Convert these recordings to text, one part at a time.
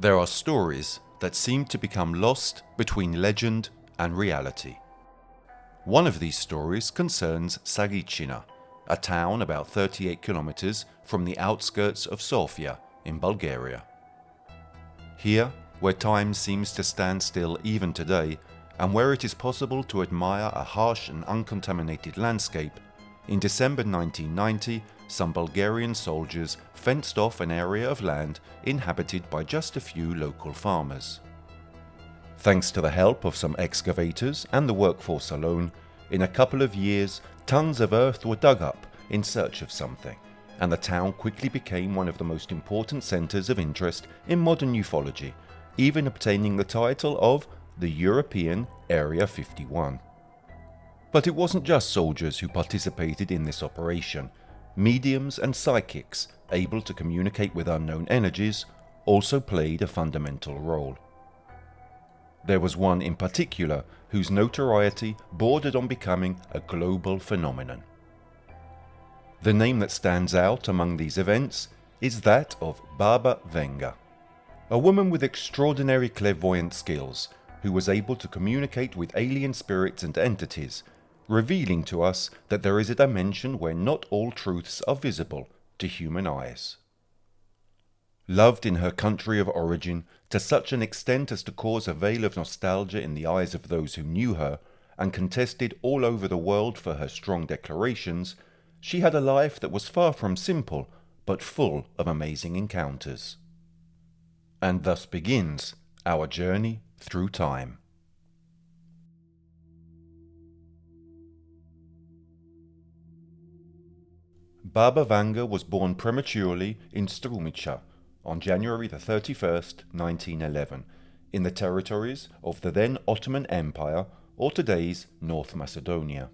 There are stories that seem to become lost between legend and reality. One of these stories concerns Saricina, a town about 38 kilometers from the outskirts of Sofia in Bulgaria. Here, where time seems to stand still even today, and where it is possible to admire a harsh and uncontaminated landscape, in December 1990, some Bulgarian soldiers fenced off an area of land inhabited by just a few local farmers. Thanks to the help of some excavators and the workforce alone, in a couple of years, tons of earth were dug up in search of something, and the town quickly became one of the most important centres of interest in modern ufology, even obtaining the title of the European Area 51. But it wasn't just soldiers who participated in this operation. Mediums and psychics, able to communicate with unknown energies, also played a fundamental role. There was one in particular whose notoriety bordered on becoming a global phenomenon. The name that stands out among these events is that of Baba Vanga, a woman with extraordinary clairvoyant skills who was able to communicate with alien spirits and entities, revealing to us that there is a dimension where not all truths are visible to human eyes. Loved in her country of origin to such an extent as to cause a veil of nostalgia in the eyes of those who knew her, and contested all over the world for her strong declarations, she had a life that was far from simple, but full of amazing encounters. And thus begins our journey through time. Baba Vanga was born prematurely in Strumica on January 31st, 1911, in the territories of the then Ottoman Empire, or today's North Macedonia.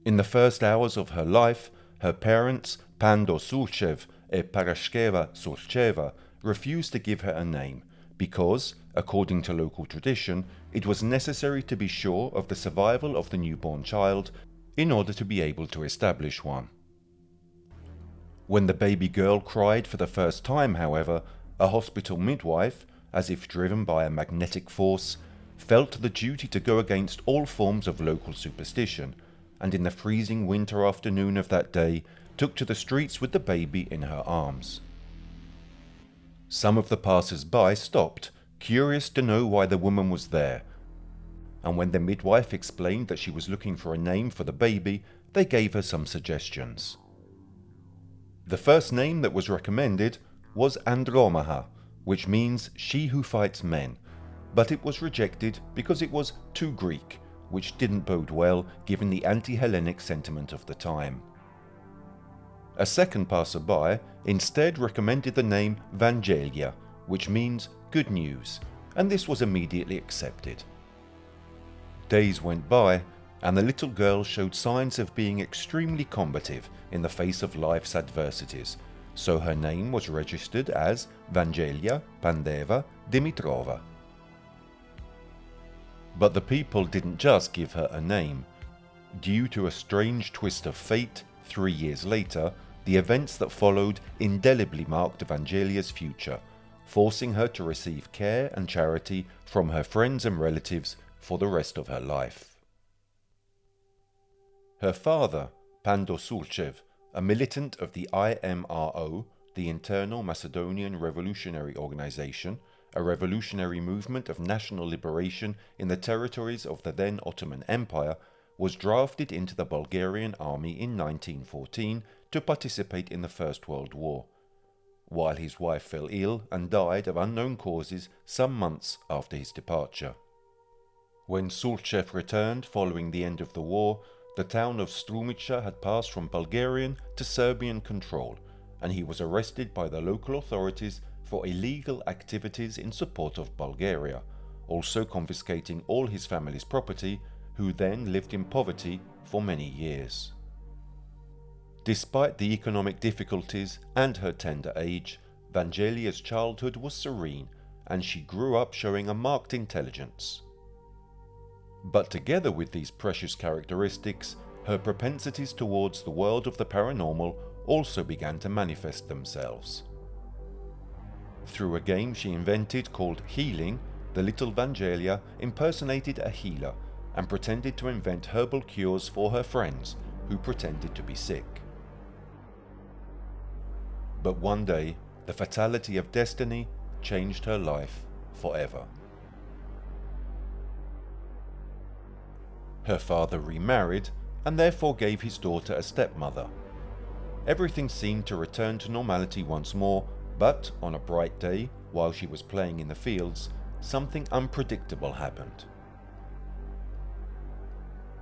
In the first hours of her life, her parents, Pando Surchev and Parashkeva Surcheva, refused to give her a name because, according to local tradition, it was necessary to be sure of the survival of the newborn child in order to be able to establish one. When the baby girl cried for the first time, however, a hospital midwife, as if driven by a magnetic force, felt the duty to go against all forms of local superstition, and in the freezing winter afternoon of that day, took to the streets with the baby in her arms. Some of the passers-by stopped, curious to know why the woman was there, and when the midwife explained that she was looking for a name for the baby, they gave her some suggestions. The first name that was recommended was Andromaha, which means she who fights men, but it was rejected because it was too Greek, which didn't bode well given the anti-Hellenic sentiment of the time. A second passerby instead recommended the name Vangelia, which means good news, and this was immediately accepted. Days went by, and the little girl showed signs of being extremely combative in the face of life's adversities, so her name was registered as Vangelia Pandeva Dimitrova. But the people didn't just give her a name. Due to a strange twist of fate, 3 years later, the events that followed indelibly marked Vangelia's future, forcing her to receive care and charity from her friends and relatives for the rest of her life. Her father, Pando Surchev, a militant of the IMRO, the Internal Macedonian Revolutionary Organization, a revolutionary movement of national liberation in the territories of the then Ottoman Empire, was drafted into the Bulgarian army in 1914 to participate in the First World War, while his wife fell ill and died of unknown causes some months after his departure. When Surchev returned following the end of the war, the town of Strumica had passed from Bulgarian to Serbian control, and he was arrested by the local authorities for illegal activities in support of Bulgaria, also confiscating all his family's property, who then lived in poverty for many years. Despite the economic difficulties and her tender age, Vangelia's childhood was serene, and she grew up showing a marked intelligence. But together with these precious characteristics, her propensities towards the world of the paranormal also began to manifest themselves. Through a game she invented called Healing, the little Vangelia impersonated a healer and pretended to invent herbal cures for her friends who pretended to be sick. But one day, the fatality of destiny changed her life forever. Her father remarried and therefore gave his daughter a stepmother. Everything seemed to return to normality once more, but on a bright day, while she was playing in the fields, something unpredictable happened.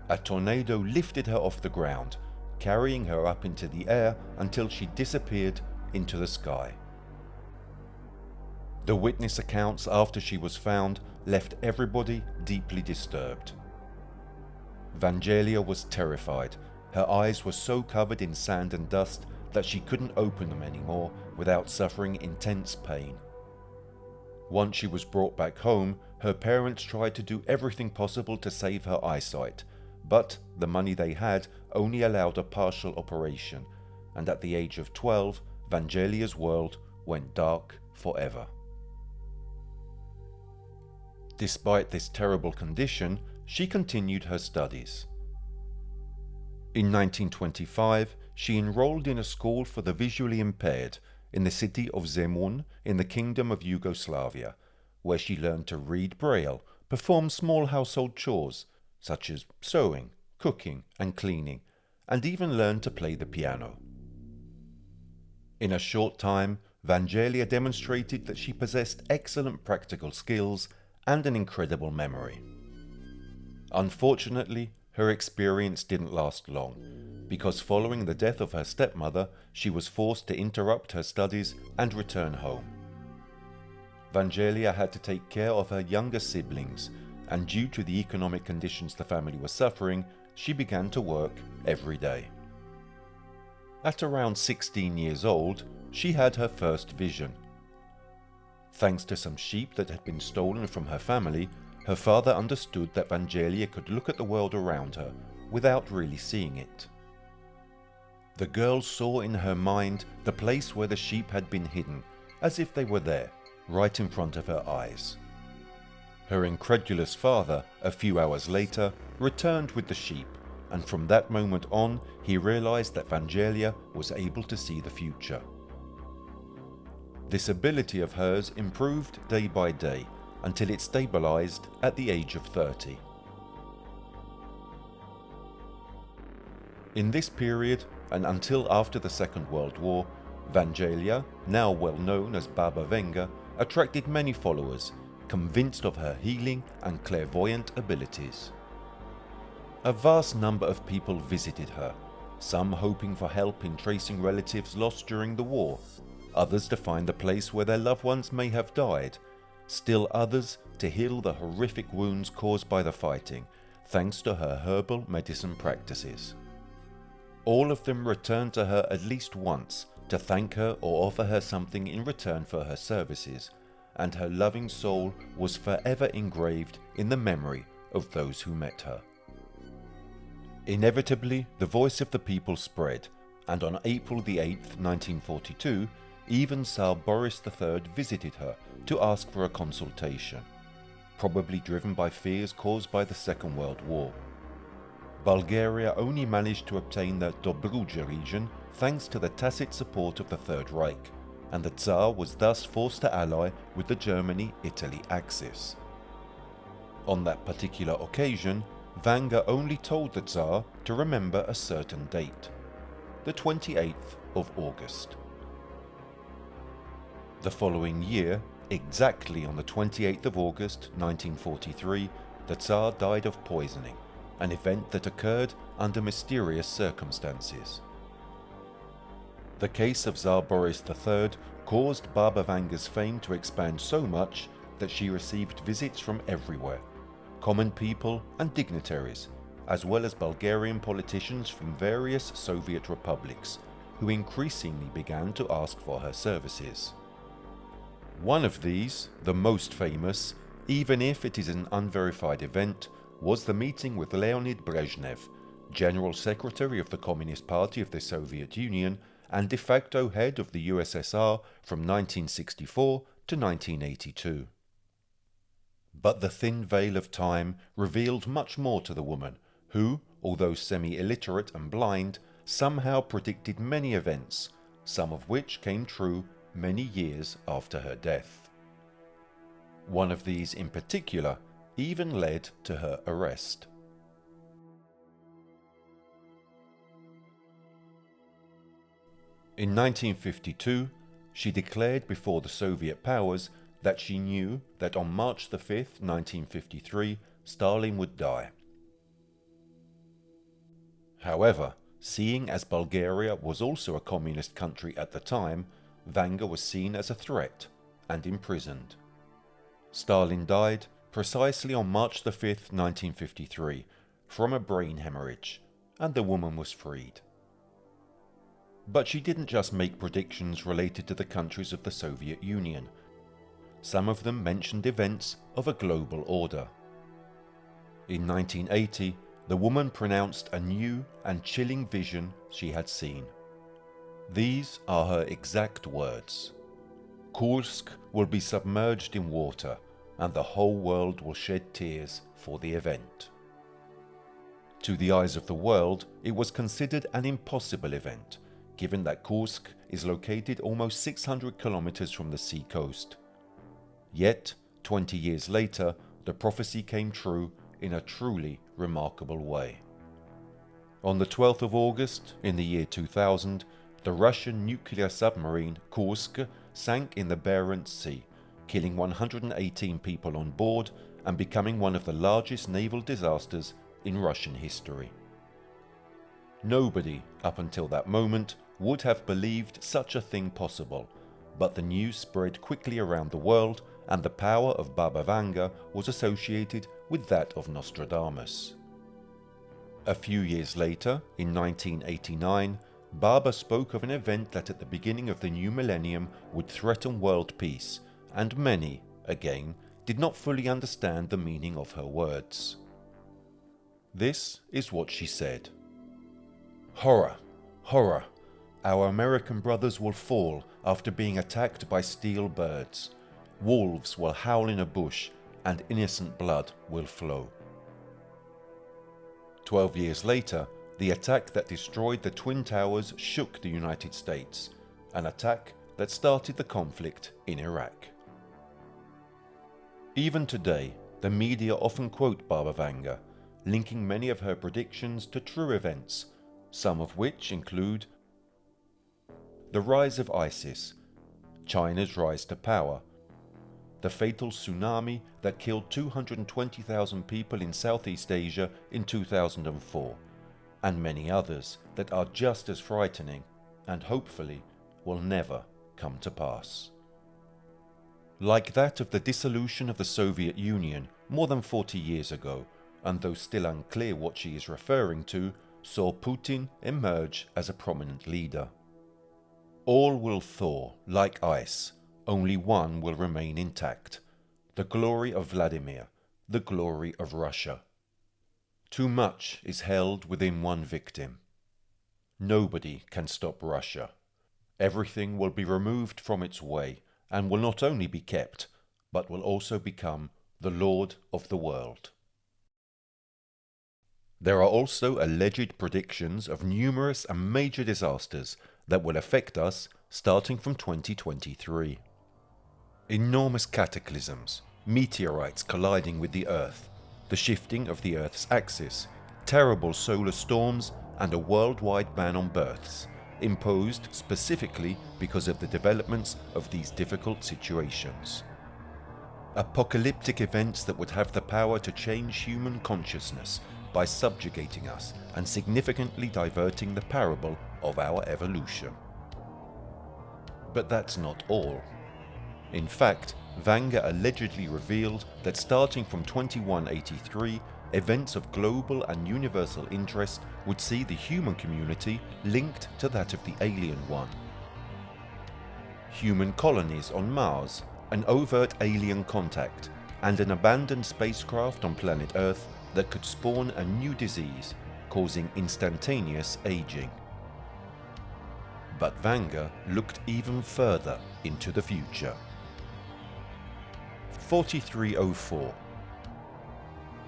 A tornado lifted her off the ground, carrying her up into the air until she disappeared into the sky. The witness accounts after she was found left everybody deeply disturbed. Vangelia was terrified. Her eyes were so covered in sand and dust that she couldn't open them anymore without suffering intense pain. Once she was brought back home, her parents tried to do everything possible to save her eyesight, but the money they had only allowed a partial operation, and at the age of 12, Vangelia's world went dark forever. Despite this terrible condition, she continued her studies. In 1925, she enrolled in a school for the visually impaired in the city of Zemun in the Kingdom of Yugoslavia, where she learned to read Braille, perform small household chores such as sewing, cooking and cleaning, and even learned to play the piano. In a short time, Vangelia demonstrated that she possessed excellent practical skills and an incredible memory. Unfortunately, her experience didn't last long, because following the death of her stepmother, she was forced to interrupt her studies and return home. Vangelia had to take care of her younger siblings, and due to the economic conditions the family was suffering, she began to work every day. At around 16 years old, she had her first vision. Thanks to some sheep that had been stolen from her family, her father understood that Vangelia could look at the world around her without really seeing it. The girl saw in her mind the place where the sheep had been hidden, as if they were there, right in front of her eyes. Her incredulous father, a few hours later, returned with the sheep, and from that moment on, he realized that Vangelia was able to see the future. This ability of hers improved day by day, until it stabilized at the age of 30. In this period, and until after the Second World War, Vangelia, now well known as Baba Vanga, attracted many followers, convinced of her healing and clairvoyant abilities. A vast number of people visited her, some hoping for help in tracing relatives lost during the war, others to find the place where their loved ones may have died, still others to heal the horrific wounds caused by the fighting, thanks to her herbal medicine practices. All of them returned to her at least once to thank her or offer her something in return for her services, and her loving soul was forever engraved in the memory of those who met her. Inevitably, the voice of the people spread, and on April the 8th, 1942, even Tsar Boris III visited her to ask for a consultation, probably driven by fears caused by the Second World War. Bulgaria only managed to obtain the Dobruja region thanks to the tacit support of the Third Reich, and the Tsar was thus forced to ally with the Germany-Italy axis. On that particular occasion, Vanga only told the Tsar to remember a certain date, the 28th of August. The following year, exactly on the 28th of August 1943, the Tsar died of poisoning, an event that occurred under mysterious circumstances. The case of Tsar Boris III caused Baba Vanga's fame to expand so much that she received visits from everywhere, common people and dignitaries, as well as Bulgarian politicians from various Soviet republics, who increasingly began to ask for her services. One of these, the most famous, even if it is an unverified event, was the meeting with Leonid Brezhnev, General Secretary of the Communist Party of the Soviet Union and de facto head of the USSR from 1964 to 1982. But the thin veil of time revealed much more to the woman, who, although semi-illiterate and blind, somehow predicted many events, some of which came true many years after her death. One of these in particular even led to her arrest. In 1952, she declared before the Soviet powers that she knew that on March the 5th, 1953, Stalin would die. However, seeing as Bulgaria was also a communist country at the time, Vanga was seen as a threat and imprisoned. Stalin died precisely on March the 5th, 1953, from a brain hemorrhage, and the woman was freed. But she didn't just make predictions related to the countries of the Soviet Union. Some of them mentioned events of a global order. In 1980, the woman pronounced a new and chilling vision she had seen. These are her exact words: "Kursk will be submerged in water, and the whole world will shed tears for the event." To the eyes of the world, it was considered an impossible event, given that Kursk is located almost 600 kilometers from the sea coast. Yet, 20 years later, the prophecy came true in a truly remarkable way. On the 12th of August, in the year 2000, the Russian nuclear submarine Kursk sank in the Barents Sea, killing 118 people on board and becoming one of the largest naval disasters in Russian history. Nobody, up until that moment, would have believed such a thing possible, but the news spread quickly around the world, and the power of Baba Vanga was associated with that of Nostradamus. A few years later, in 1989, Baba spoke of an event that at the beginning of the new millennium would threaten world peace, and many, again, did not fully understand the meaning of her words. This is what she said: "Horror, horror! Our American brothers will fall after being attacked by steel birds. Wolves will howl in a bush, and innocent blood will flow." 12 years later, the attack that destroyed the Twin Towers shook the United States, an attack that started the conflict in Iraq. Even today, the media often quote Baba Vanga, linking many of her predictions to true events, some of which include the rise of ISIS, China's rise to power, the fatal tsunami that killed 220,000 people in Southeast Asia in 2004, and many others that are just as frightening and hopefully will never come to pass. Like that of the dissolution of the Soviet Union more than 40 years ago, and though still unclear what she is referring to, saw Putin emerge as a prominent leader. All will thaw like ice, only one will remain intact: the glory of Vladimir, the glory of Russia. Too much is held within one victim. Nobody can stop Russia. Everything will be removed from its way, and will not only be kept, but will also become the Lord of the world. There are also alleged predictions of numerous and major disasters that will affect us starting from 2023. Enormous cataclysms, meteorites colliding with the Earth, the shifting of the Earth's axis, terrible solar storms, and a worldwide ban on births, imposed specifically because of the developments of these difficult situations. Apocalyptic events that would have the power to change human consciousness by subjugating us and significantly diverting the parable of our evolution. But that's not all. In fact, Vanga allegedly revealed that starting from 2183, events of global and universal interest would see the human community linked to that of the alien one. Human colonies on Mars, an overt alien contact, and an abandoned spacecraft on planet Earth that could spawn a new disease, causing instantaneous aging. But Vanga looked even further into the future. 4304.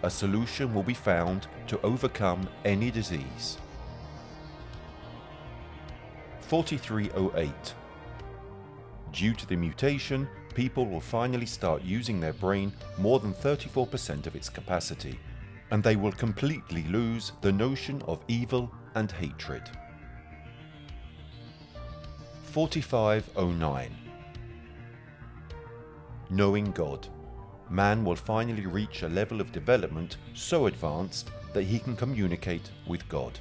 A solution will be found to overcome any disease. 4308. Due to the mutation, people will finally start using their brain more than 34% of its capacity, and they will completely lose the notion of evil and hatred. 4509. Knowing God. Man will finally reach a level of development so advanced that he can communicate with God.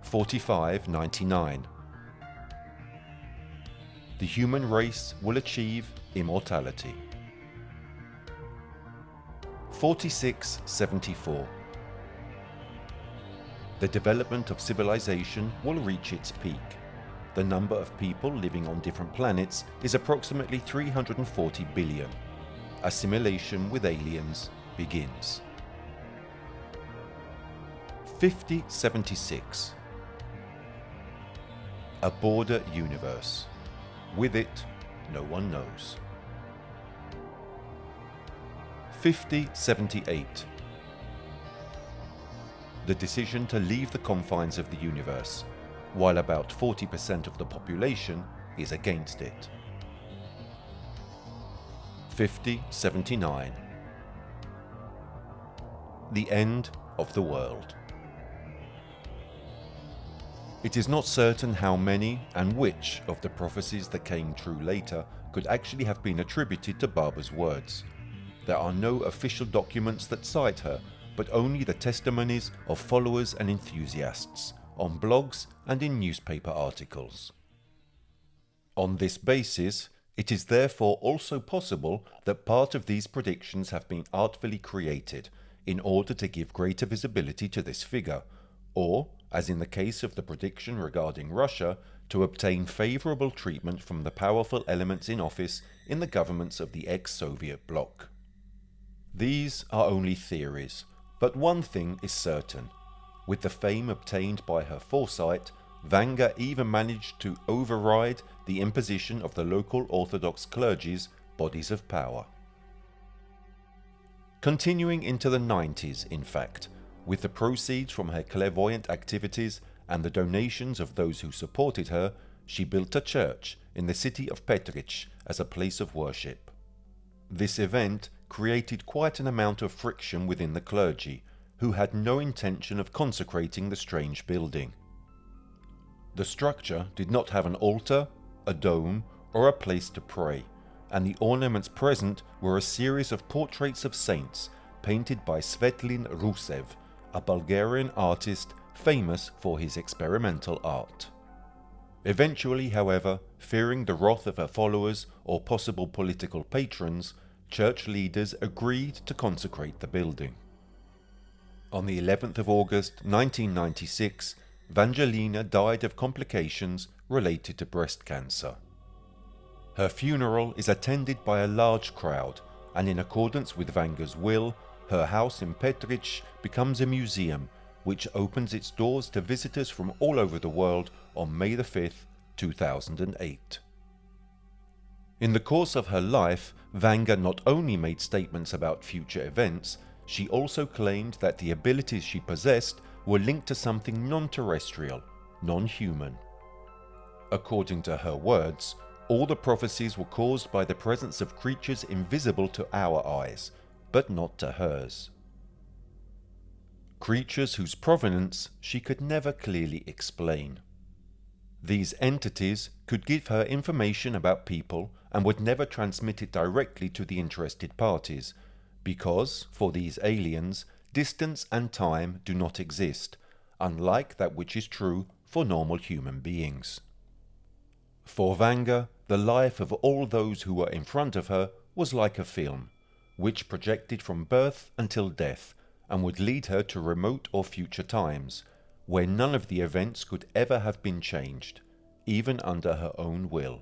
4599. The human race will achieve immortality. 4674. The development of civilization will reach its peak. The number of people living on different planets is approximately 340 billion. Assimilation with aliens begins. 5076. A border universe. With it, no one knows. 5078. The decision to leave the confines of the universe, while about 40% of the population is against it. 5079. The end of the world. It is not certain how many and which of the prophecies that came true later could actually have been attributed to Barbara's words. There are no official documents that cite her, but only the testimonies of followers and enthusiasts, on blogs and in newspaper articles. On this basis, it is therefore also possible that part of these predictions have been artfully created in order to give greater visibility to this figure, or, as in the case of the prediction regarding Russia, to obtain favourable treatment from the powerful elements in office in the governments of the ex-Soviet bloc. These are only theories, but one thing is certain. With the fame obtained by her foresight, Vanga even managed to override the imposition of the local Orthodox clergy's bodies of power. Continuing into the 90s, in fact, with the proceeds from her clairvoyant activities and the donations of those who supported her, she built a church in the city of Petric as a place of worship. This event created quite an amount of friction within the clergy, who had no intention of consecrating the strange building. The structure did not have an altar, a dome, or a place to pray, and the ornaments present were a series of portraits of saints painted by Svetlin Rusev, a Bulgarian artist famous for his experimental art. Eventually, however, fearing the wrath of her followers or possible political patrons, church leaders agreed to consecrate the building. On the 11th of August 1996, Vangelina died of complications related to breast cancer. Her funeral is attended by a large crowd, and in accordance with Vanga's will, her house in Petric becomes a museum which opens its doors to visitors from all over the world on May 5, 2008. In the course of her life, Vanga not only made statements about future events, she also claimed that the abilities she possessed were linked to something non-terrestrial, non-human. According to her words, all the prophecies were caused by the presence of creatures invisible to our eyes, but not to hers. Creatures whose provenance she could never clearly explain. These entities could give her information about people and would never transmit it directly to the interested parties, because, for these aliens, distance and time do not exist, unlike that which is true for normal human beings. For Vanga, the life of all those who were in front of her was like a film, which projected from birth until death, and would lead her to remote or future times, where none of the events could ever have been changed, even under her own will.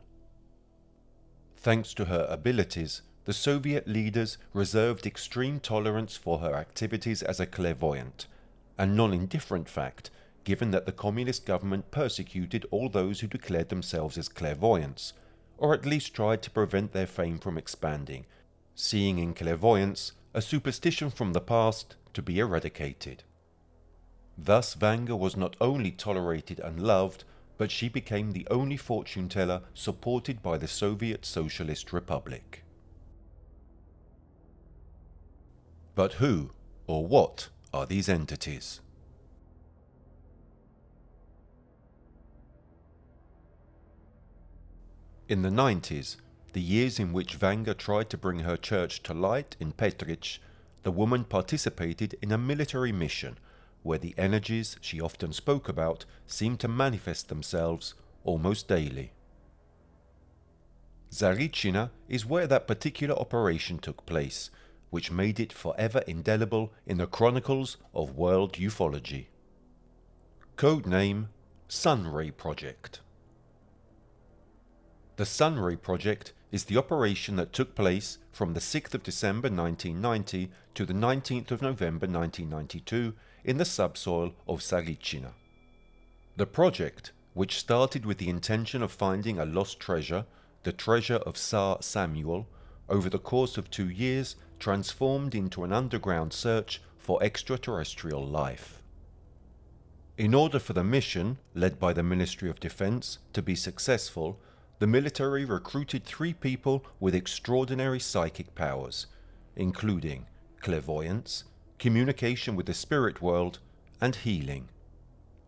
Thanks to her abilities, the Soviet leaders reserved extreme tolerance for her activities as a clairvoyant, a non-indifferent fact, given that the communist government persecuted all those who declared themselves as clairvoyants, or at least tried to prevent their fame from expanding, seeing in clairvoyance a superstition from the past to be eradicated. Thus Vanga was not only tolerated and loved, but she became the only fortune teller supported by the Soviet Socialist Republic. But who or what are these entities? In the 90s, the years in which Vanga tried to bring her church to light in Petric, the woman participated in a military mission where the energies she often spoke about seemed to manifest themselves almost daily. Zaricina is where that particular operation took place, which made it forever indelible in the chronicles of world ufology. Codename Sunray Project. The Sunray Project is the operation that took place from the 6th of December 1990 to the 19th of November 1992 in the subsoil of Zaricina. The project, which started with the intention of finding a lost treasure, the treasure of Tsar Samuel, over the course of 2 years transformed into an underground search for extraterrestrial life. In order for the mission, led by the Ministry of Defense, to be successful, the military recruited 3 people with extraordinary psychic powers, including clairvoyance, communication with the spirit world, and healing.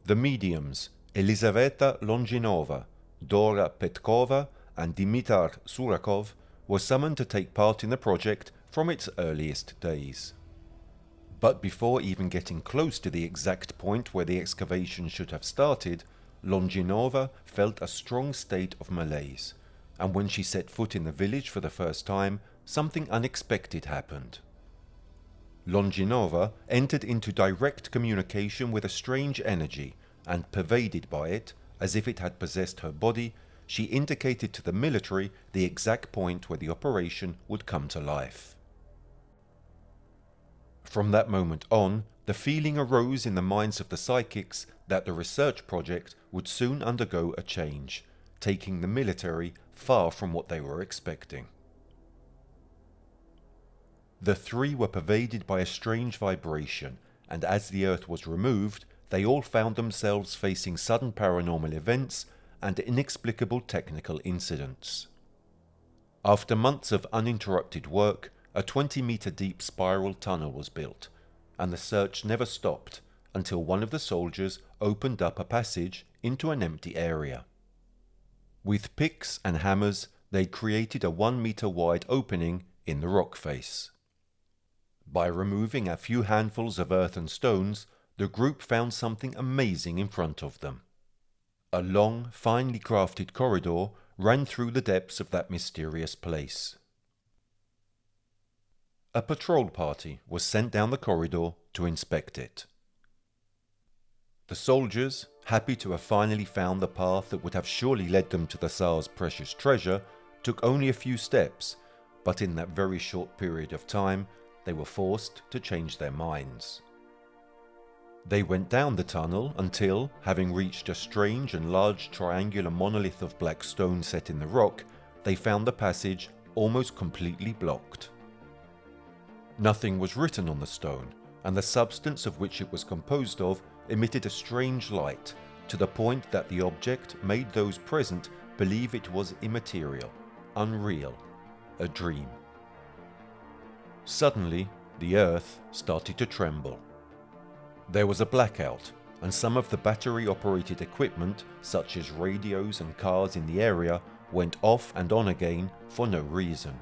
The mediums Elizaveta Longinova, Dora Petkova, and Dimitar Surakov were summoned to take part in the project from its earliest days. But before even getting close to the exact point where the excavation should have started, Longinova felt a strong state of malaise, and when she set foot in the village for the first time, something unexpected happened. Longinova entered into direct communication with a strange energy, and pervaded by it, as if it had possessed her body, she indicated to the military the exact point where the operation would come to life. From that moment on, the feeling arose in the minds of the psychics that the research project would soon undergo a change, taking the military far from what they were expecting. The 3 were pervaded by a strange vibration, and as the Earth was removed, they all found themselves facing sudden paranormal events and inexplicable technical incidents. After months of uninterrupted work, a 20-meter deep spiral tunnel was built, and the search never stopped until one of the soldiers opened up a passage into an empty area. With picks and hammers, they created a 1-meter wide opening in the rock face. By removing a few handfuls of earth and stones, the group found something amazing in front of them. A long, finely crafted corridor ran through the depths of that mysterious place. A patrol party was sent down the corridor to inspect it. The soldiers, happy to have finally found the path that would have surely led them to the Tsar's precious treasure, took only a few steps, but in that very short period of time, they were forced to change their minds. They went down the tunnel until, having reached a strange and large triangular monolith of black stone set in the rock, they found the passage almost completely blocked. Nothing was written on the stone, and the substance of which it was composed of emitted a strange light, to the point that the object made those present believe it was immaterial, unreal, a dream. Suddenly, the earth started to tremble. There was a blackout, and some of the battery-operated equipment, such as radios and cars in the area, went off and on again for no reason.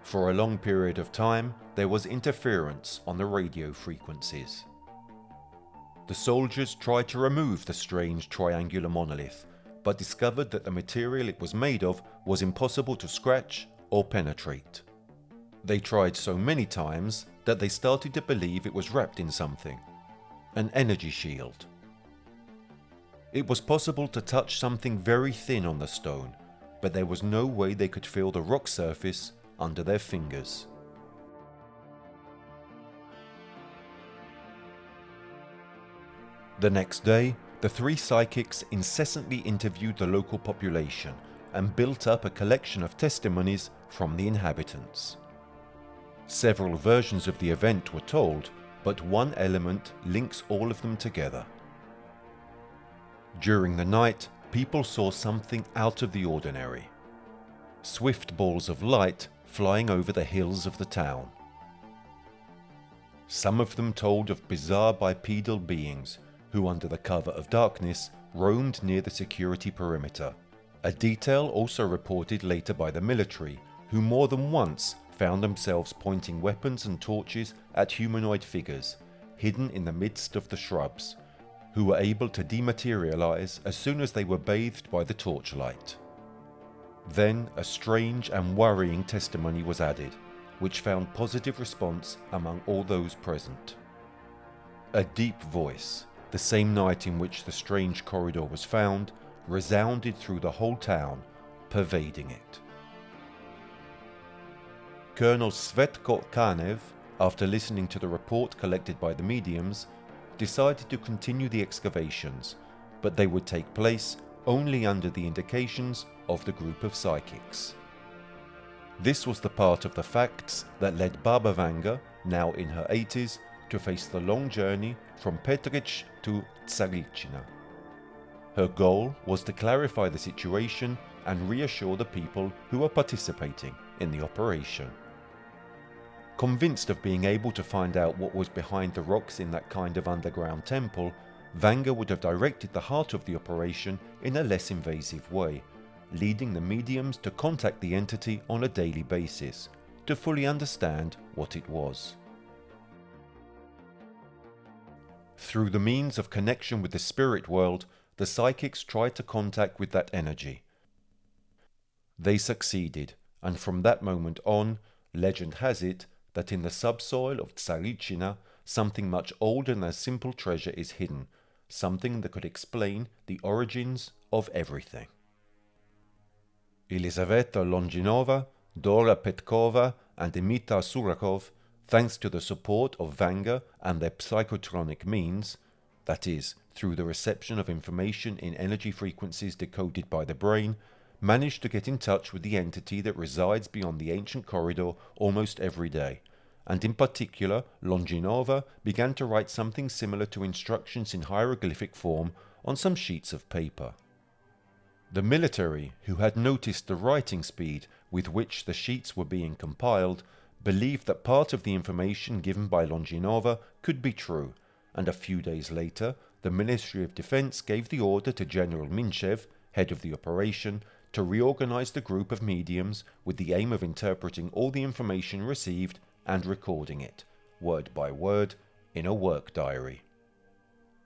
For a long period of time, there was interference on the radio frequencies. The soldiers tried to remove the strange triangular monolith, but discovered that the material it was made of was impossible to scratch or penetrate. They tried so many times that they started to believe it was wrapped in something, an energy shield. It was possible to touch something very thin on the stone, but there was no way they could feel the rock surface under their fingers. The next day, the 3 psychics incessantly interviewed the local population, and built up a collection of testimonies from the inhabitants. Several versions of the event were told, but one element links all of them together. During the night, people saw something out of the ordinary. Swift balls of light flying over the hills of the town. Some of them told of bizarre bipedal beings who, under the cover of darkness, roamed near the security perimeter. A detail also reported later by the military, who more than once found themselves pointing weapons and torches at humanoid figures hidden in the midst of the shrubs, who were able to dematerialize as soon as they were bathed by the torchlight. Then a strange and worrying testimony was added, which found positive response among all those present. A deep voice, the same night in which the strange corridor was found, resounded through the whole town, pervading it. Colonel Svetko Kanev, after listening to the report collected by the mediums, decided to continue the excavations, but they would take place only under the indications of the group of psychics. This was the part of the facts that led Baba Vanga, now in her 80s, to face the long journey from Petric to Tsaritsina. Her goal was to clarify the situation and reassure the people who were participating in the operation. Convinced of being able to find out what was behind the rocks in that kind of underground temple, Vanga would have directed the heart of the operation in a less invasive way, leading the mediums to contact the entity on a daily basis, to fully understand what it was. Through the means of connection with the spirit world, the psychics tried to contact with that energy. They succeeded, and from that moment on, legend has it that in the subsoil of Tsaritsina, something much older than a simple treasure is hidden, something that could explain the origins of everything. Elizaveta Longinova, Dora Petkova, and Dimitar Surakov, thanks to the support of Vanga and their psychotronic means, that is, through the reception of information in energy frequencies decoded by the brain, managed to get in touch with the entity that resides beyond the ancient corridor almost every day, and in particular Longinova began to write something similar to instructions in hieroglyphic form on some sheets of paper. The military, who had noticed the writing speed with which the sheets were being compiled, believed that part of the information given by Longinova could be true, and a few days later the Ministry of Defense gave the order to General Minchev, head of the operation, to reorganize the group of mediums with the aim of interpreting all the information received and recording it, word by word, in a work diary.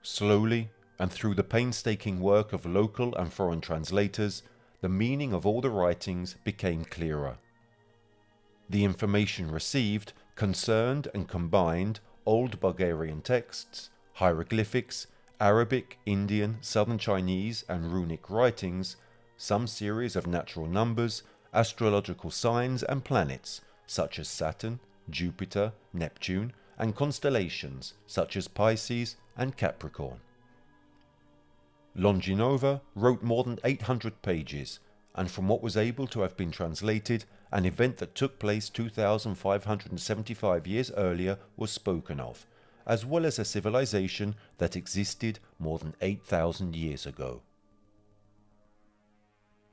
Slowly, and through the painstaking work of local and foreign translators, the meaning of all the writings became clearer. The information received concerned and combined old Bulgarian texts, hieroglyphics, Arabic, Indian, Southern Chinese and runic writings, some series of natural numbers, astrological signs and planets such as Saturn, Jupiter, Neptune, and constellations such as Pisces and Capricorn. Longinova wrote more than 800 pages, and from what was able to have been translated, an event that took place 2,575 years earlier was spoken of, as well as a civilization that existed more than 8,000 years ago.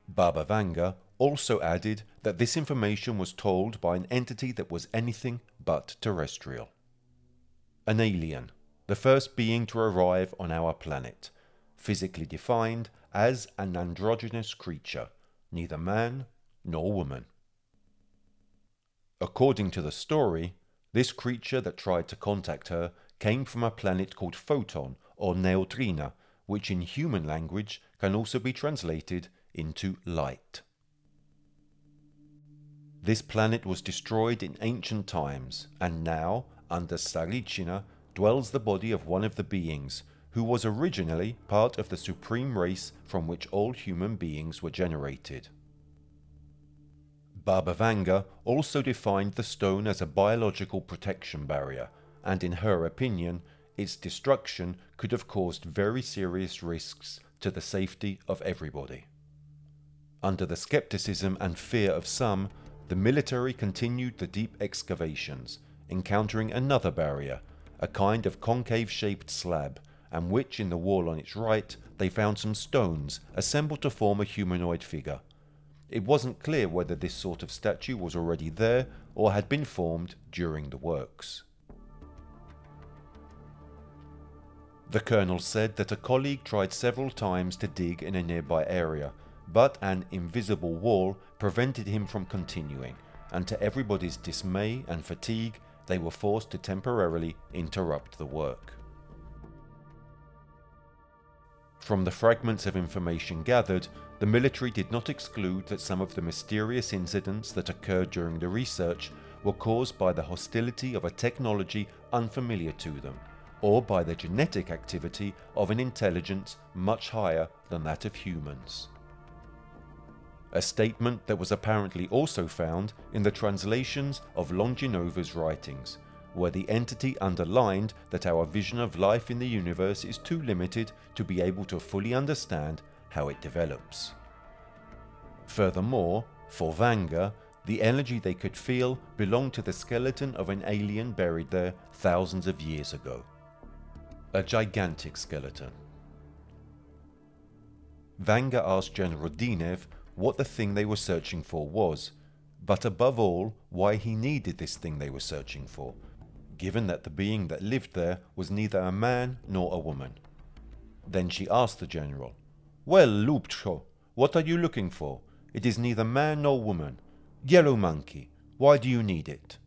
Baba Vanga also added that this information was told by an entity that was anything but terrestrial. An alien, the first being to arrive on our planet, physically defined as an androgynous creature, neither man nor woman. According to the story, this creature that tried to contact her came from a planet called Photon or Neutrina, which in human language can also be translated into light. This planet was destroyed in ancient times, and now, under Tsaritsina, dwells the body of one of the beings, who was originally part of the supreme race from which all human beings were generated. Baba Vanga also defined the stone as a biological protection barrier, and in her opinion, its destruction could have caused very serious risks to the safety of everybody. Under the skepticism and fear of some, the military continued the deep excavations, encountering another barrier, a kind of concave-shaped slab, and which in the wall on its right they found some stones assembled to form a humanoid figure. It wasn't clear whether this sort of statue was already there or had been formed during the works. The colonel said that a colleague tried several times to dig in a nearby area, but an invisible wall prevented him from continuing, and to everybody's dismay and fatigue, they were forced to temporarily interrupt the work. From the fragments of information gathered, the military did not exclude that some of the mysterious incidents that occurred during the research were caused by the hostility of a technology unfamiliar to them, or by the genetic activity of an intelligence much higher than that of humans. A statement that was apparently also found in the translations of Longinova's writings, where the entity underlined that our vision of life in the universe is too limited to be able to fully understand how it develops. Furthermore, for Vanga, the energy they could feel belonged to the skeleton of an alien buried there thousands of years ago. A gigantic skeleton. Vanga asked General Dinev what the thing they were searching for was, but above all, why he needed this thing they were searching for, given that the being that lived there was neither a man nor a woman. Then she asked the general, "Well, Lubcho, what are you looking for? It is neither man nor woman. Yellow monkey, why do you need it?"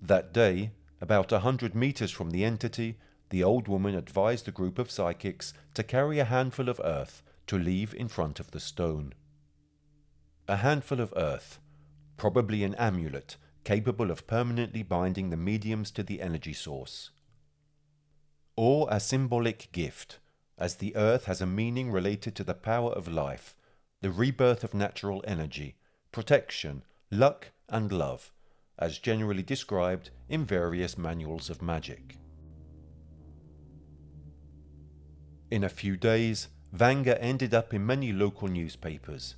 That day, about 100 meters from the entity, the old woman advised the group of psychics to carry a handful of earth to leave in front of the stone. A handful of earth, probably an amulet capable of permanently binding the mediums to the energy source. Or a symbolic gift, as the earth has a meaning related to the power of life, the rebirth of natural energy, protection, luck and love, as generally described in various manuals of magic. In a few days, Vanga ended up in many local newspapers.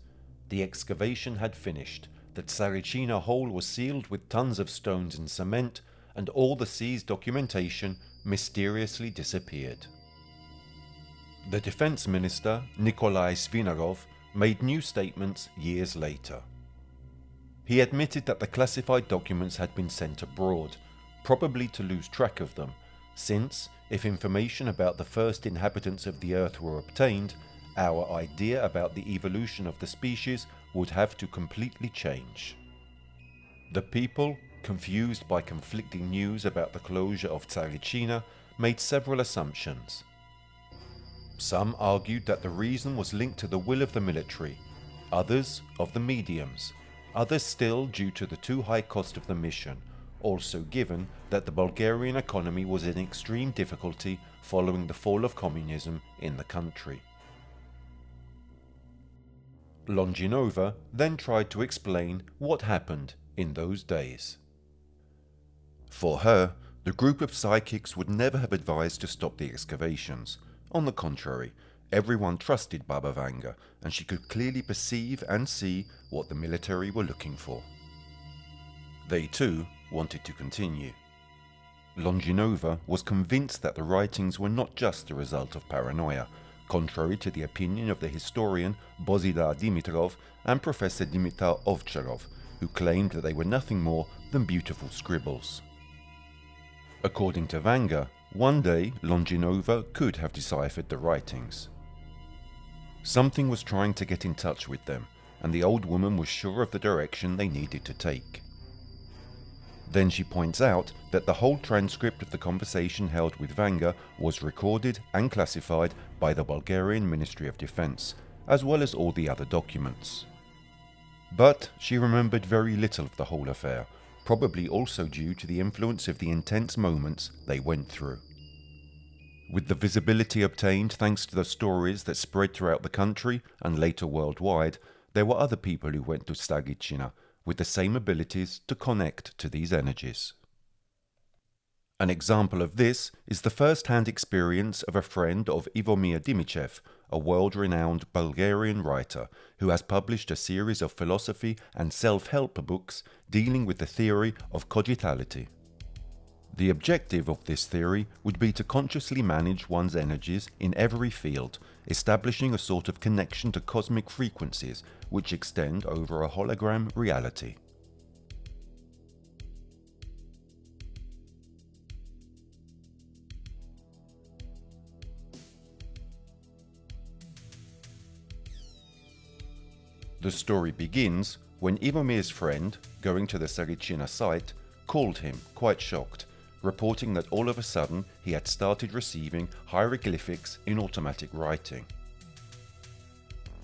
The excavation had finished, the Tsaritsina hole was sealed with tons of stones and cement, and all the seized documentation mysteriously disappeared. The defense minister, Nikolai Svinarov, made new statements years later. He admitted that the classified documents had been sent abroad, probably to lose track of them, since, if information about the first inhabitants of the Earth were obtained, our idea about the evolution of the species would have to completely change. The people, confused by conflicting news about the closure of Tsaritsina, made several assumptions. Some argued that the reason was linked to the will of the military, others of the mediums, others still due to the too high cost of the mission, also given that the Bulgarian economy was in extreme difficulty following the fall of communism in the country. Longinova then tried to explain what happened in those days. For her, the group of psychics would never have advised to stop the excavations. On the contrary, everyone trusted Baba Vanga, and she could clearly perceive and see what the military were looking for. They too wanted to continue. Longinova was convinced that the writings were not just the result of paranoia, contrary to the opinion of the historian Bozidar Dimitrov and Professor Dimitar Ovcharov, who claimed that they were nothing more than beautiful scribbles. According to Vanga, one day Longinova could have deciphered the writings. Something was trying to get in touch with them, and the old woman was sure of the direction they needed to take. Then she points out that the whole transcript of the conversation held with Vanga was recorded and classified by the Bulgarian Ministry of Defense, as well as all the other documents. But she remembered very little of the whole affair, probably also due to the influence of the intense moments they went through. With the visibility obtained thanks to the stories that spread throughout the country and later worldwide, there were other people who went to Stagicina with the same abilities to connect to these energies. An example of this is the first-hand experience of a friend of Ivomir Dimichev, a world-renowned Bulgarian writer who has published a series of philosophy and self-help books dealing with the theory of cogitality. The objective of this theory would be to consciously manage one's energies in every field, establishing a sort of connection to cosmic frequencies which extend over a hologram reality. The story begins when Ivomir's friend, going to the Saricina site, called him, quite shocked, reporting that all of a sudden he had started receiving hieroglyphics in automatic writing.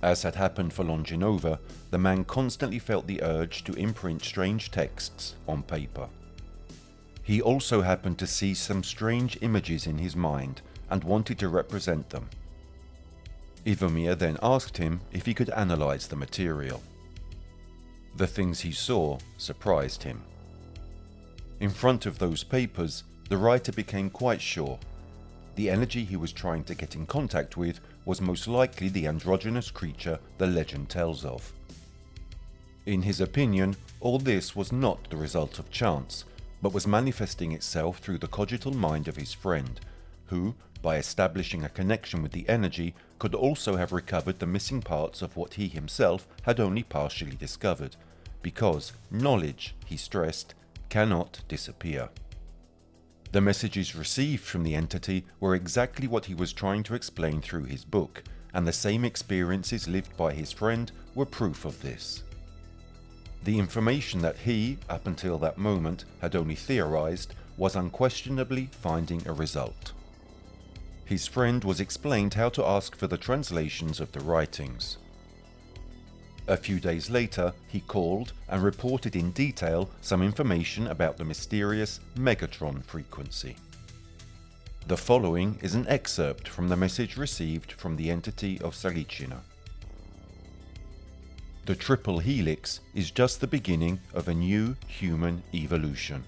As had happened for Longinova, the man constantly felt the urge to imprint strange texts on paper. He also happened to see some strange images in his mind and wanted to represent them. Ivomir then asked him if he could analyze the material. The things he saw surprised him. In front of those papers, the writer became quite sure. The energy he was trying to get in contact with was most likely the androgynous creature the legend tells of. In his opinion, all this was not the result of chance, but was manifesting itself through the cogital mind of his friend, who, by establishing a connection with the energy, could also have recovered the missing parts of what he himself had only partially discovered, because knowledge, he stressed, cannot disappear. The messages received from the entity were exactly what he was trying to explain through his book, and the same experiences lived by his friend were proof of this. The information that he, up until that moment, had only theorized was unquestionably finding a result. His friend was explained how to ask for the translations of the writings. A few days later, he called and reported in detail some information about the mysterious megatron frequency. The following is an excerpt from the message received from the entity of Saricina. The triple helix is just the beginning of a new human evolution.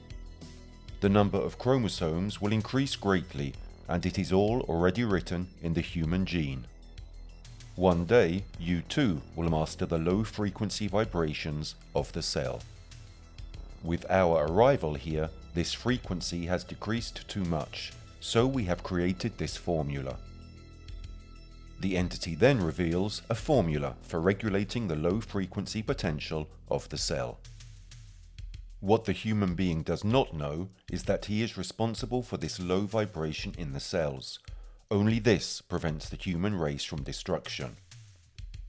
The number of chromosomes will increase greatly, and it is all already written in the human gene. One day, you too will master the low-frequency vibrations of the cell. With our arrival here, this frequency has decreased too much, so we have created this formula. The entity then reveals a formula for regulating the low-frequency potential of the cell. What the human being does not know is that he is responsible for this low vibration in the cells. Only this prevents the human race from destruction.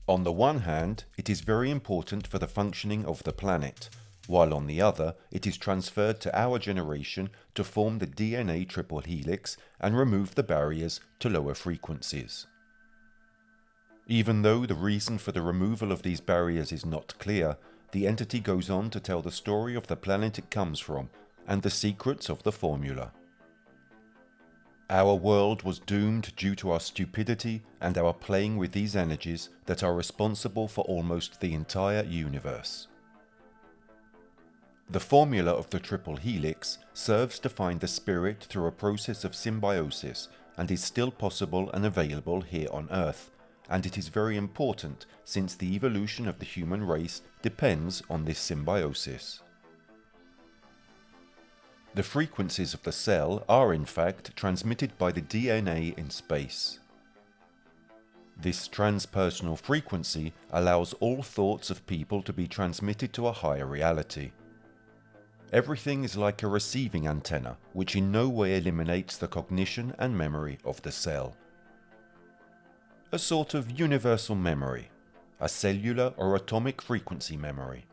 On the one hand, it is very important for the functioning of the planet, while on the other, it is transferred to our generation to form the DNA triple helix and remove the barriers to lower frequencies. Even though the reason for the removal of these barriers is not clear, the entity goes on to tell the story of the planet it comes from and the secrets of the formula. Our world was doomed due to our stupidity and our playing with these energies that are responsible for almost the entire universe. The formula of the triple helix serves to find the spirit through a process of symbiosis and is still possible and available here on Earth, and it is very important since the evolution of the human race depends on this symbiosis. The frequencies of the cell are in fact transmitted by the DNA in space. This transpersonal frequency allows all thoughts of people to be transmitted to a higher reality. Everything is like a receiving antenna, which in no way eliminates the cognition and memory of the cell. A sort of universal memory, a cellular or atomic frequency memory.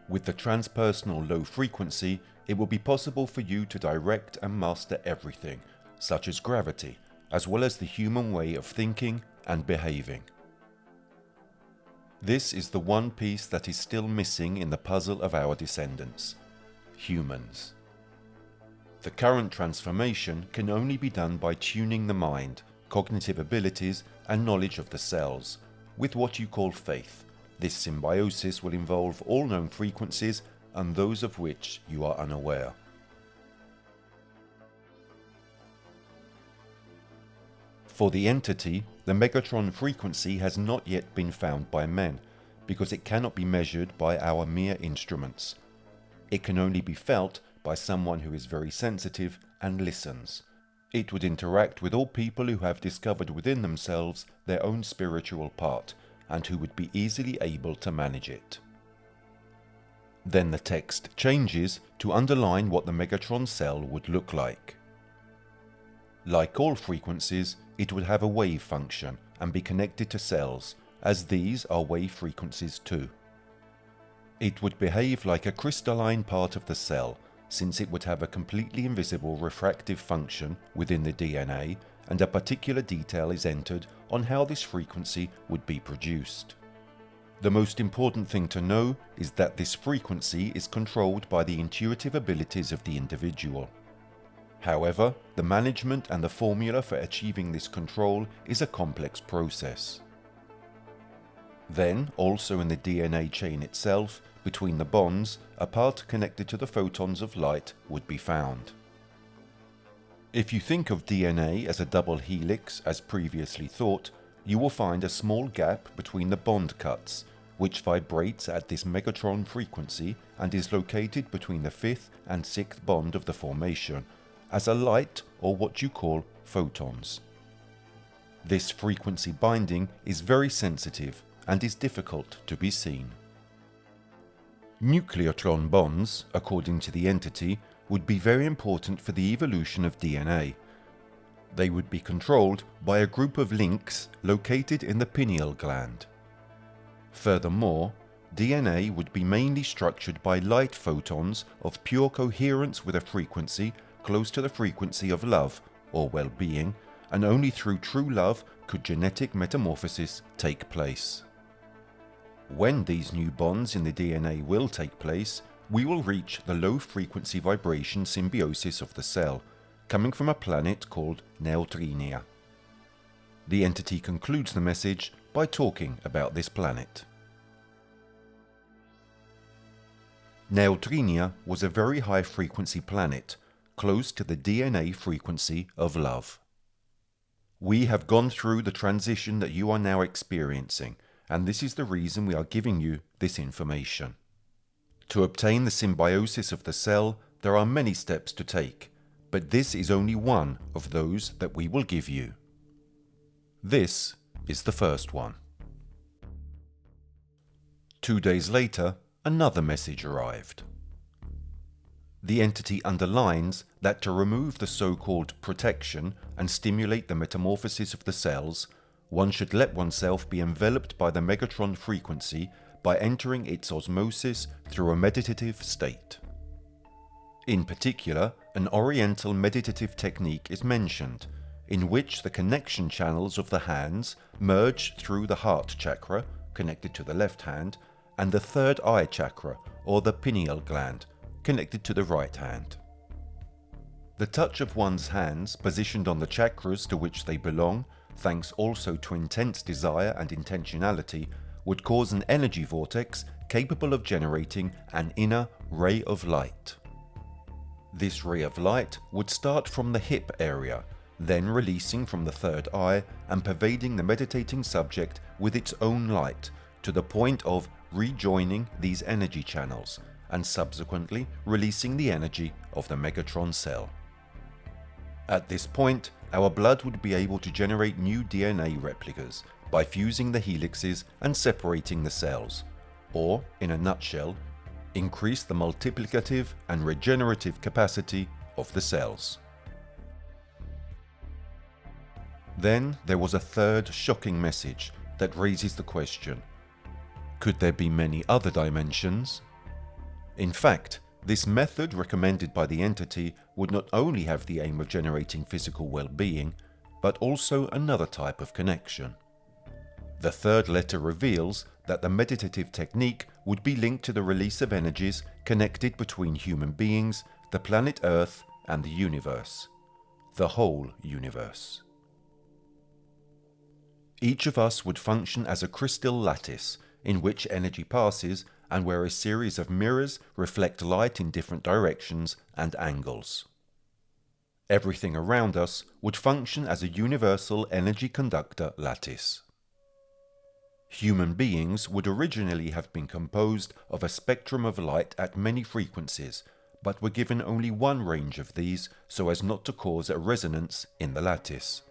With the transpersonal low frequency, it will be possible for you to direct and master everything, such as gravity, as well as the human way of thinking and behaving. This is the one piece that is still missing in the puzzle of our descendants: humans. The current transformation can only be done by tuning the mind, cognitive abilities and knowledge of the cells, with what you call faith. This symbiosis will involve all known frequencies and those of which you are unaware. For the entity, the megatron frequency has not yet been found by men, because it cannot be measured by our mere instruments. It can only be felt by someone who is very sensitive and listens. It would interact with all people who have discovered within themselves their own spiritual part, and who would be easily able to manage it. Then the text changes to underline what the megatron cell would look like. Like all frequencies, it would have a wave function and be connected to cells, as these are wave frequencies too. It would behave like a crystalline part of the cell, since it would have a completely invisible refractive function within the DNA, and a particular detail is entered on how this frequency would be produced. The most important thing to know is that this frequency is controlled by the intuitive abilities of the individual. However, the management and the formula for achieving this control is a complex process. Then, also in the DNA chain itself, between the bonds, a part connected to the photons of light would be found. If you think of DNA as a double helix as previously thought, you will find a small gap between the bond cuts, which vibrates at this megatron frequency and is located between the 5th and 6th bond of the formation, as a light, or what you call photons. This frequency binding is very sensitive and is difficult to be seen. Nucleotron bonds, according to the entity, would be very important for the evolution of DNA. They would be controlled by a group of links located in the pineal gland. Furthermore, DNA would be mainly structured by light photons of pure coherence with a frequency close to the frequency of love or well-being, and only through true love could genetic metamorphosis take place. When these new bonds in the DNA will take place, we will reach the low-frequency vibration symbiosis of the cell, coming from a planet called Neutrinia. The entity concludes the message by talking about this planet. Neutrinia was a very high-frequency planet, close to the DNA frequency of love. We have gone through the transition that you are now experiencing, and this is the reason we are giving you this information. To obtain the symbiosis of the cell, there are many steps to take, but this is only one of those that we will give you. This is the first one. 2 days later, another message arrived. The entity underlines that to remove the so-called protection and stimulate the metamorphosis of the cells, one should let oneself be enveloped by the megatron frequency by entering its osmosis through a meditative state. In particular, an oriental meditative technique is mentioned, in which the connection channels of the hands merge through the heart chakra, connected to the left hand, and the third eye chakra, or the pineal gland, connected to the right hand. The touch of one's hands positioned on the chakras to which they belong, thanks also to intense desire and intentionality, would cause an energy vortex capable of generating an inner ray of light. This ray of light would start from the hip area, then releasing from the third eye and pervading the meditating subject with its own light to the point of rejoining these energy channels, and subsequently releasing the energy of the megatron cell. At this point, our blood would be able to generate new DNA replicas by fusing the helixes and separating the cells, or, in a nutshell, increase the multiplicative and regenerative capacity of the cells. Then there was a third shocking message that raises the question: could there be many other dimensions? In fact, this method recommended by the entity would not only have the aim of generating physical well-being, but also another type of connection. The third letter reveals that the meditative technique would be linked to the release of energies connected between human beings, the planet Earth, and the universe. The whole universe. Each of us would function as a crystal lattice in which energy passes and where a series of mirrors reflect light in different directions and angles. Everything around us would function as a universal energy conductor lattice. Human beings would originally have been composed of a spectrum of light at many frequencies, but were given only one range of these so as not to cause a resonance in the lattice.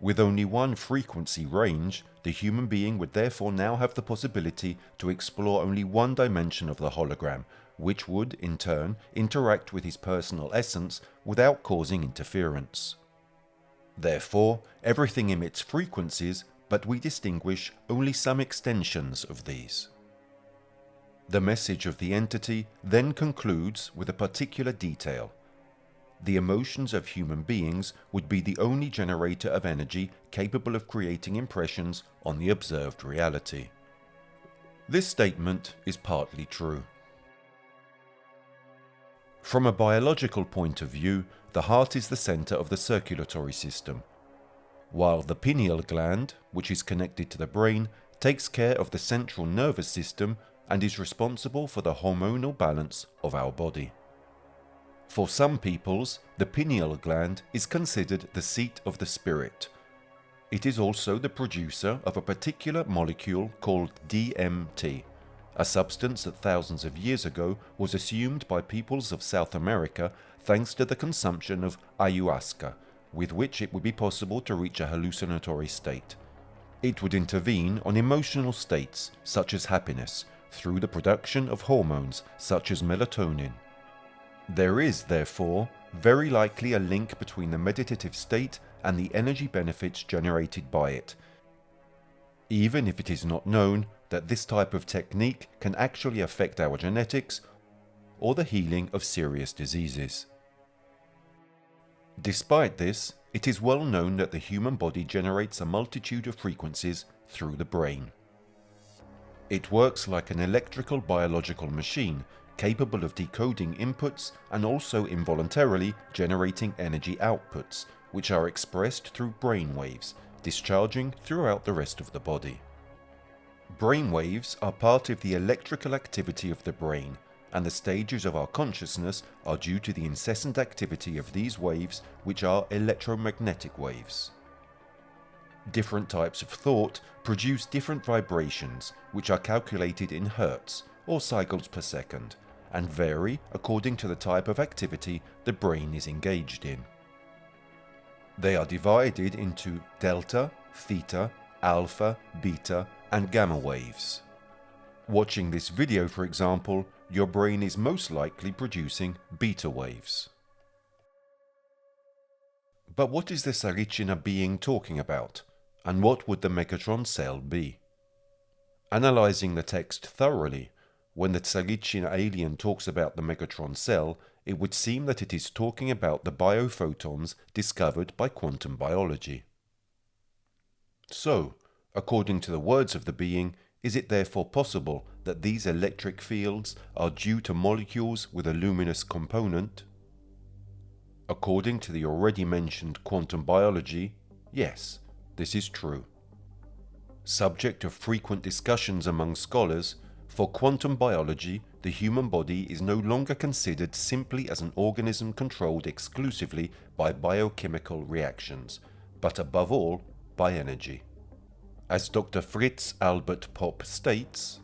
With only one frequency range, the human being would therefore now have the possibility to explore only one dimension of the hologram, which would, in turn, interact with his personal essence without causing interference. Therefore, everything emits frequencies, but we distinguish only some extensions of these. The message of the entity then concludes with a particular detail. The emotions of human beings would be the only generator of energy capable of creating impressions on the observed reality. This statement is partly true. From a biological point of view, the heart is the center of the circulatory system, while the pineal gland, which is connected to the brain, takes care of the central nervous system and is responsible for the hormonal balance of our body. For some peoples, the pineal gland is considered the seat of the spirit. It is also the producer of a particular molecule called DMT, a substance that thousands of years ago was assumed by peoples of South America thanks to the consumption of ayahuasca, with which it would be possible to reach a hallucinatory state. It would intervene on emotional states, such as happiness, through the production of hormones, such as melatonin. There is, therefore, very likely a link between the meditative state and the energy benefits generated by it, even if it is not known that this type of technique can actually affect our genetics or the healing of serious diseases. Despite this, it is well known that the human body generates a multitude of frequencies through the brain. It works like an electrical biological machine, capable of decoding inputs and also involuntarily generating energy outputs, which are expressed through brain waves, discharging throughout the rest of the body. Brain waves are part of the electrical activity of the brain, and the stages of our consciousness are due to the incessant activity of these waves, which are electromagnetic waves. Different types of thought produce different vibrations, which are calculated in hertz, or cycles per second, and vary according to the type of activity the brain is engaged in. They are divided into delta, theta, alpha, beta, and gamma waves. Watching this video, for example, your brain is most likely producing beta waves. But what is the Saricina being talking about, and what would the Megatron cell be? Analyzing the text thoroughly, when the Saricina alien talks about the Megatron cell, it would seem that it is talking about the biophotons discovered by quantum biology. So, according to the words of the being, is it therefore possible that these electric fields are due to molecules with a luminous component? According to the already mentioned quantum biology, yes, this is true. Subject of frequent discussions among scholars, for quantum biology, the human body is no longer considered simply as an organism controlled exclusively by biochemical reactions, but above all, by energy. As Dr. Fritz Albert Popp states,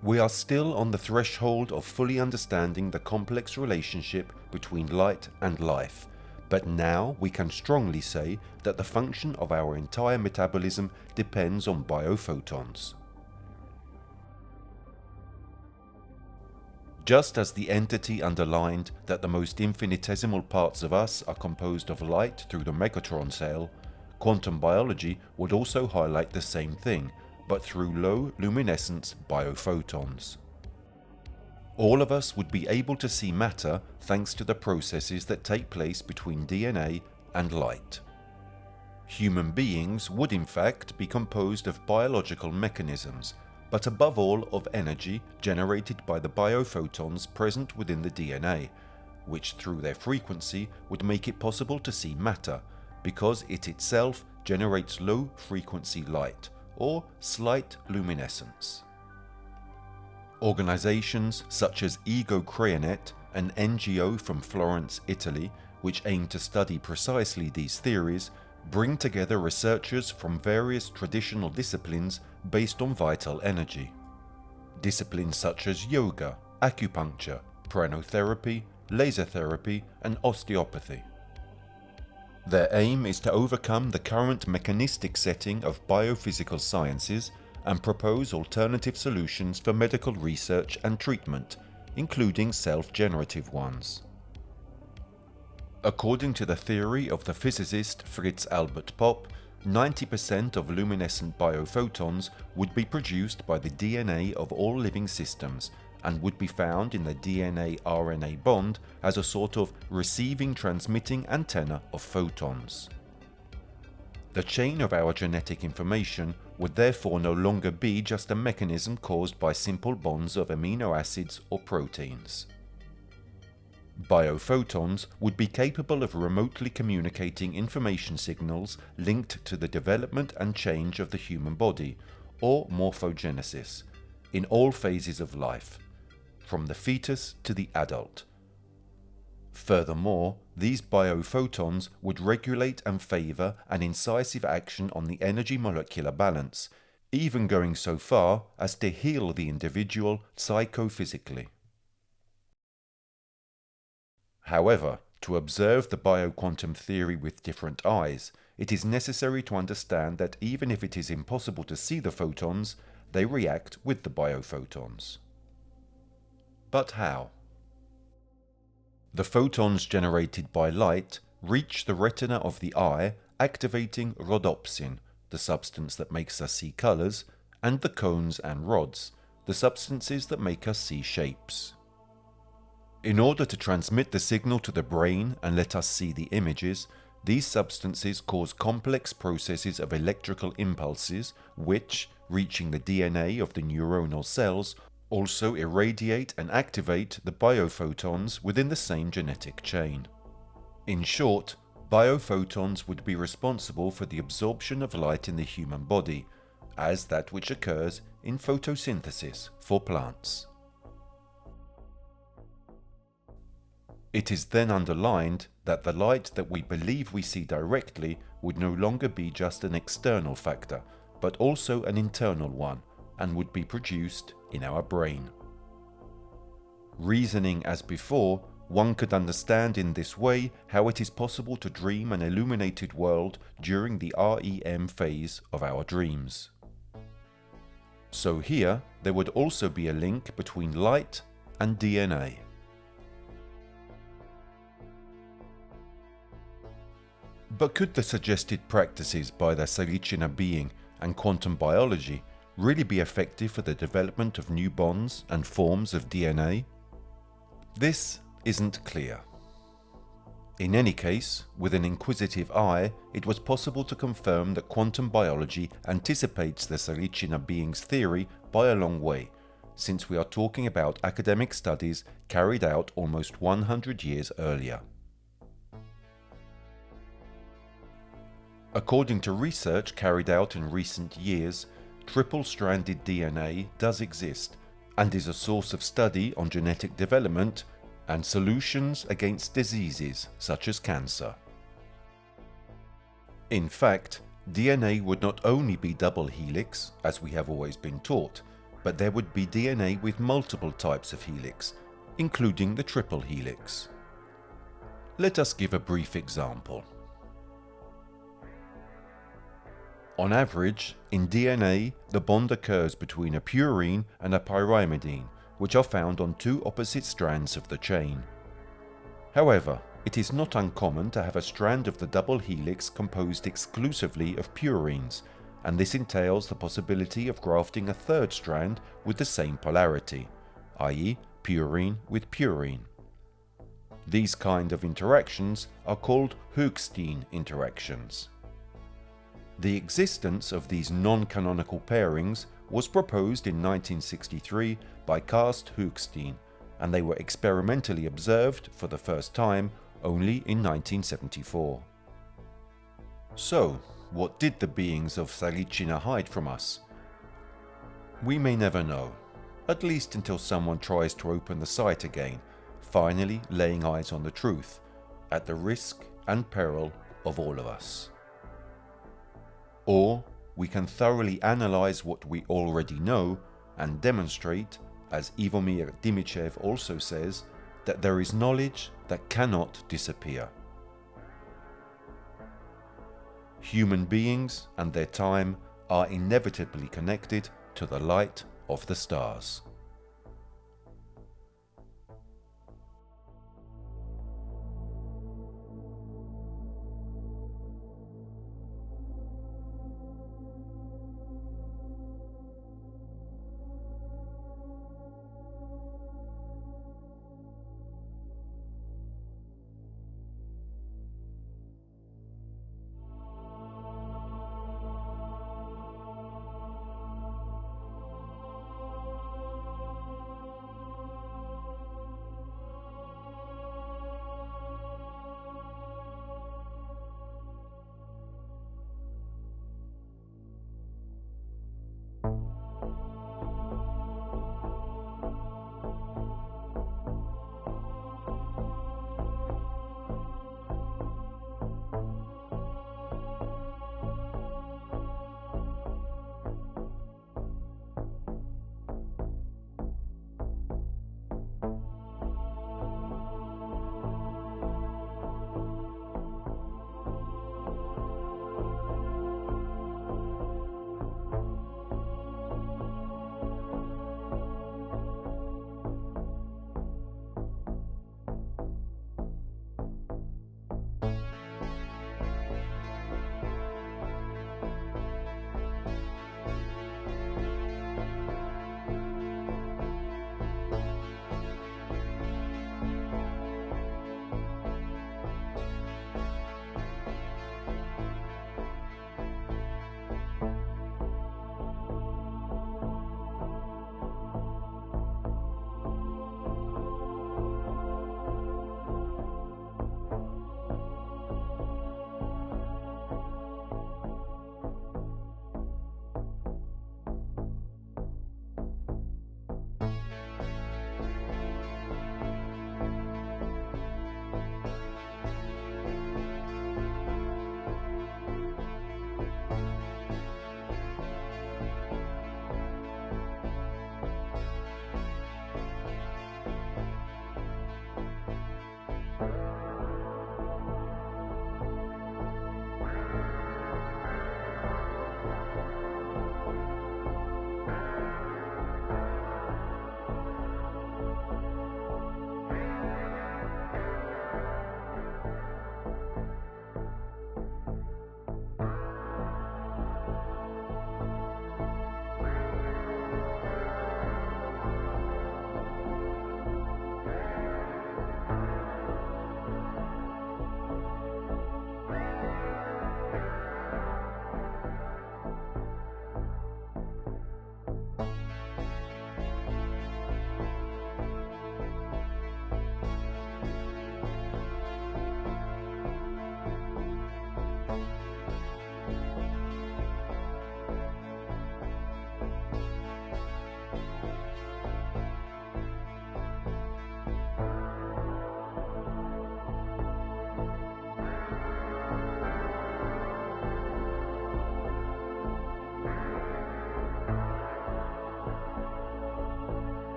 "We are still on the threshold of fully understanding the complex relationship between light and life, but now we can strongly say that the function of our entire metabolism depends on biophotons." Just as the entity underlined that the most infinitesimal parts of us are composed of light through the Megatron cell, quantum biology would also highlight the same thing, but through low luminescence biophotons. All of us would be able to see matter thanks to the processes that take place between DNA and light. Human beings would in fact be composed of biological mechanisms, but above all of energy generated by the biophotons present within the DNA, which through their frequency would make it possible to see matter, because it itself generates low-frequency light, or slight luminescence. Organizations such as Ego Crayonet, an NGO from Florence, Italy, which aimed to study precisely these theories, bring together researchers from various traditional disciplines based on vital energy. Disciplines such as yoga, acupuncture, pranotherapy, laser therapy, and osteopathy. Their aim is to overcome the current mechanistic setting of biophysical sciences and propose alternative solutions for medical research and treatment, including self-generative ones. According to the theory of the physicist Fritz Albert Popp, 90% of luminescent biophotons would be produced by the DNA of all living systems and would be found in the DNA-RNA bond as a sort of receiving-transmitting antenna of photons. The chain of our genetic information would therefore no longer be just a mechanism caused by simple bonds of amino acids or proteins. Biophotons would be capable of remotely communicating information signals linked to the development and change of the human body, or morphogenesis, in all phases of life, from the fetus to the adult. Furthermore, these biophotons would regulate and favor an incisive action on the energy molecular balance, even going so far as to heal the individual psychophysically. However, to observe the bioquantum theory with different eyes, it is necessary to understand that even if it is impossible to see the photons, they react with the biophotons. But how? The photons generated by light reach the retina of the eye, activating rhodopsin, the substance that makes us see colors, and the cones and rods, the substances that make us see shapes. In order to transmit the signal to the brain and let us see the images, these substances cause complex processes of electrical impulses which, reaching the DNA of the neuronal cells, also irradiate and activate the biophotons within the same genetic chain. In short, biophotons would be responsible for the absorption of light in the human body, as that which occurs in photosynthesis for plants. It is then underlined that the light that we believe we see directly would no longer be just an external factor, but also an internal one, and would be produced in our brain. Reasoning as before, one could understand in this way how it is possible to dream an illuminated world during the REM phase of our dreams. So here, there would also be a link between light and DNA. But could the suggested practices by the Salichina being and quantum biology really be effective for the development of new bonds and forms of DNA? This isn't clear. In any case, with an inquisitive eye, it was possible to confirm that quantum biology anticipates the Salichina being's theory by a long way, since we are talking about academic studies carried out almost 100 years earlier. According to research carried out in recent years, triple-stranded DNA does exist and is a source of study on genetic development and solutions against diseases such as cancer. In fact, DNA would not only be double helix, as we have always been taught, but there would be DNA with multiple types of helix, including the triple helix. Let us give a brief example. On average, in DNA, the bond occurs between a purine and a pyrimidine, which are found on two opposite strands of the chain. However, it is not uncommon to have a strand of the double helix composed exclusively of purines, and this entails the possibility of grafting a third strand with the same polarity, i.e. purine with purine. These kind of interactions are called Hoekstein interactions. The existence of these non-canonical pairings was proposed in 1963 by Karst Hoekstein, and they were experimentally observed for the first time only in 1974. So, what did the beings of Salichina hide from us? We may never know, at least until someone tries to open the site again, finally laying eyes on the truth, at the risk and peril of all of us. Or we can thoroughly analyze what we already know and demonstrate, as Ivomir Dimichev also says, that there is knowledge that cannot disappear. Human beings and their time are inevitably connected to the light of the stars.